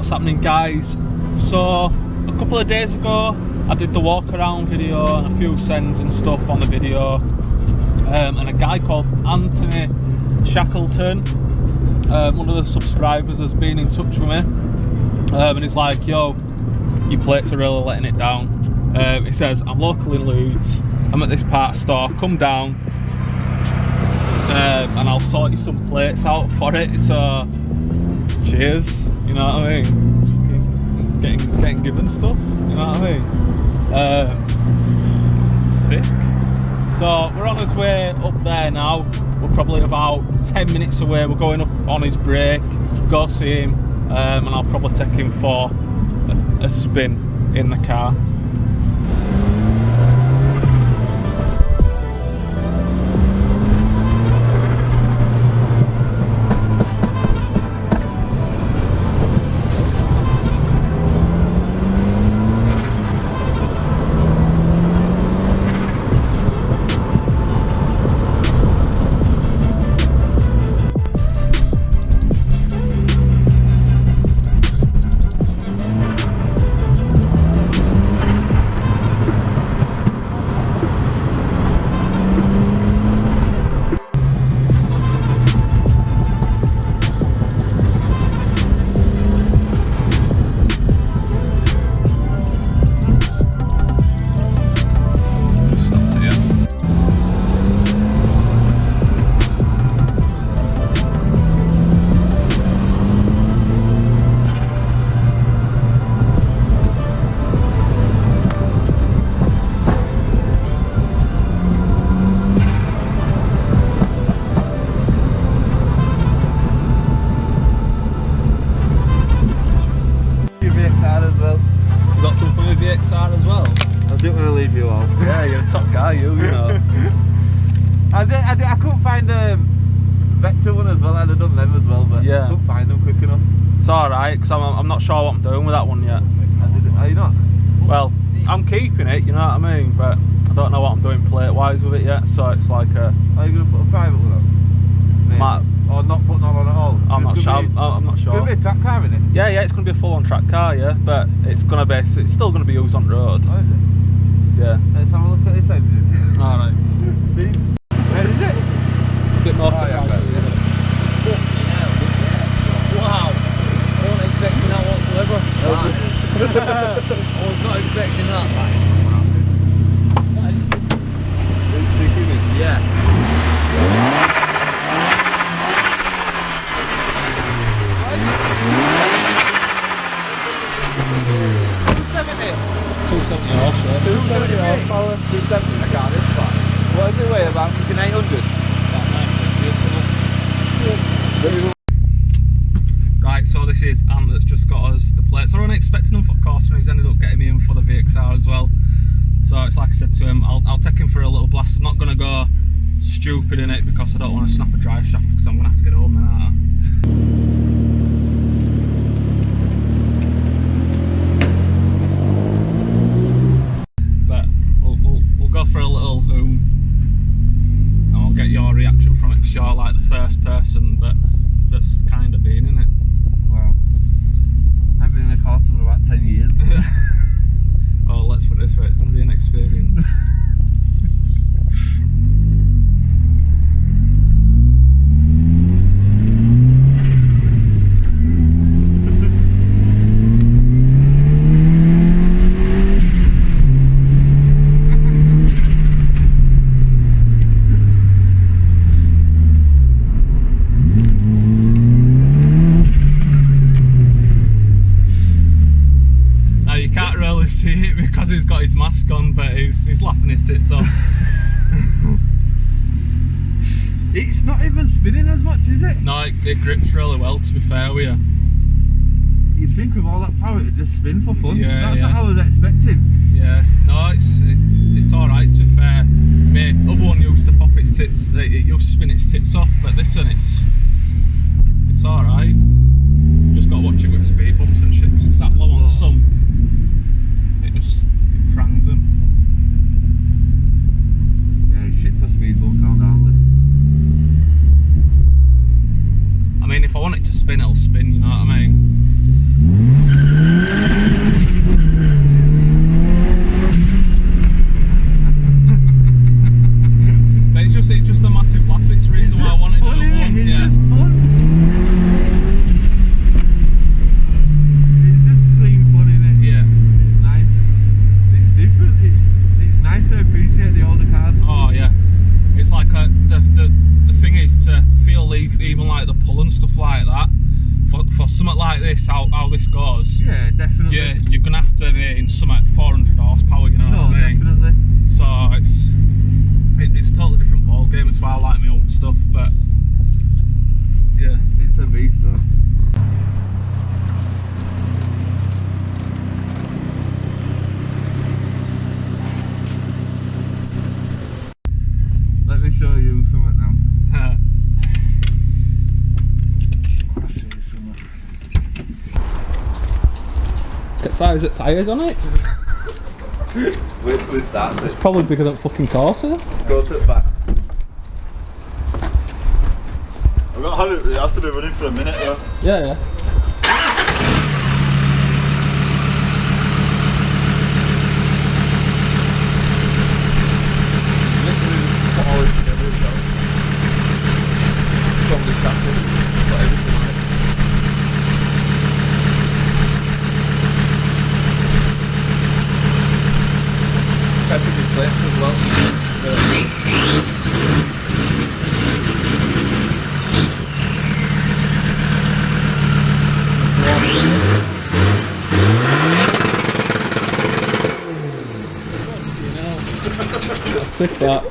what's happening, guys? So a couple of days ago I did the walk around video and a few sends and stuff on the video, and a guy called Anthony Shackleton, one of the subscribers, has been in touch with me, and he's like, yo, your plates are really letting it down. He says, I'm local in Leeds, I'm at this parts store, come down and I'll sort you some plates out for it. So cheers, you know what I mean? Getting given stuff, you know what I mean? Sick. So we're on his way up there now. We're probably about 10 minutes away. We're going up on his break, go see him, and I'll probably take him for a spin in the car. VECTRA as well. I didn't want to leave you all. Yeah, you're a top guy, you know. I couldn't find the VECTRA one as well. I'd have done them as well, but yeah, I couldn't find them quick enough. It's alright, because I'm not sure what I'm doing with that one yet. Are you not? Well, I'm keeping it, you know what I mean, but I don't know what I'm doing plate wise with it yet, so it's like a... Are you going to put a private one on? Or not putting on at all? I'm not sure. I'm not sure. It's going to be a track car, isn't it? Yeah, it's going to be a full-on track car, yeah, but it's still going to be used on the road. Oh, is it? Yeah. Let's have a look at this engine. Alright. Where is it? A bit more technology, isn't it? Wow! I wasn't expecting that whatsoever. I was not expecting that. That is... It's sick, isn't it? Yeah. 270 horse, yeah. 270 horsepower, 270 I got this side. What does it weigh, about 800? About 950 or something. Right, so this is Ant that's just got us the plates. I wasn't expecting them for CORSA, and he's ended up getting me in for the VECTRA as well. So it's like I said to him, I'll take him for a little blast. I'm not going to go stupid in it because I don't want to snap a drive shaft, because I'm going to have to get home then, aren't I? Go for a little and I'll get your reaction from it, because you're like the first person that's kind of been in it. Wow. I've been in a CORSA for about 10 years. Well, let's put it this way, it's going to be an experience. See it because he's got his mask on, but he's laughing his tits off. It's not even spinning as much, is it? No, it grips really well, to be fair with you. You'd think with all that power it'd just spin for fun. Yeah, that's what I was expecting. Yeah, no, it's alright, to be fair. My other one used to pop its tits, it used to spin its tits off, but this one it's alright. Just got to watch it with speed bumps and shit, because it's that low on sump. It prangs them. Yeah, it's shit for speed bumps, aren't they? I mean, if I want it to spin, it'll spin, you know what I mean? It's just a massive laugh. It's the reason why I wanted another one. It's Yeah. just fun. It's just clean fun, innit? Yeah. It's nice. It's different. It's nice to appreciate the older cars. Oh yeah. It's like the thing is to feel even like the pull and stuff like that. For something like this, how this goes. Yeah, definitely. Yeah, you're gonna have to be in something 400 horsepower. You know what I mean? Definitely. So it's a totally different ball game. That's why I like my old stuff. But yeah, it's a beast though. Let me show you something now. I'll show you something. Get size of tyres on it. Wait till it starts. It's probably bigger than fucking Corsa. Go to the back. I've got to have it has to be running for a minute though. Yeah. Literally just put all this together yourself. From the chassis, got everything on it. Peppered plates as well. That's sick, that.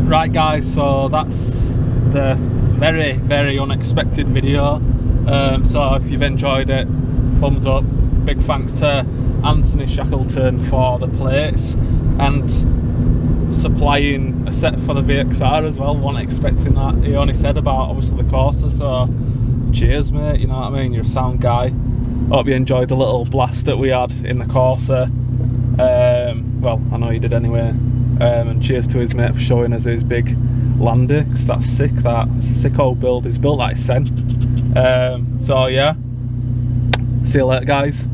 Right guys, so that's the very unexpected video. So if you've enjoyed it, thumbs up. Big thanks to Anthony Shackleton for the plates and supplying a set for the VECTRA as well. Wasn't expecting that. He only said about obviously the Corsa, so cheers mate, you know what I mean, you're a sound guy. Hope you enjoyed the little blast that we had in the Corsa. Well, I know you did anyway. And cheers to his mate for showing us his big Landy, because that's sick. It's a sick old build. He's built like Sen. So yeah, see you later guys.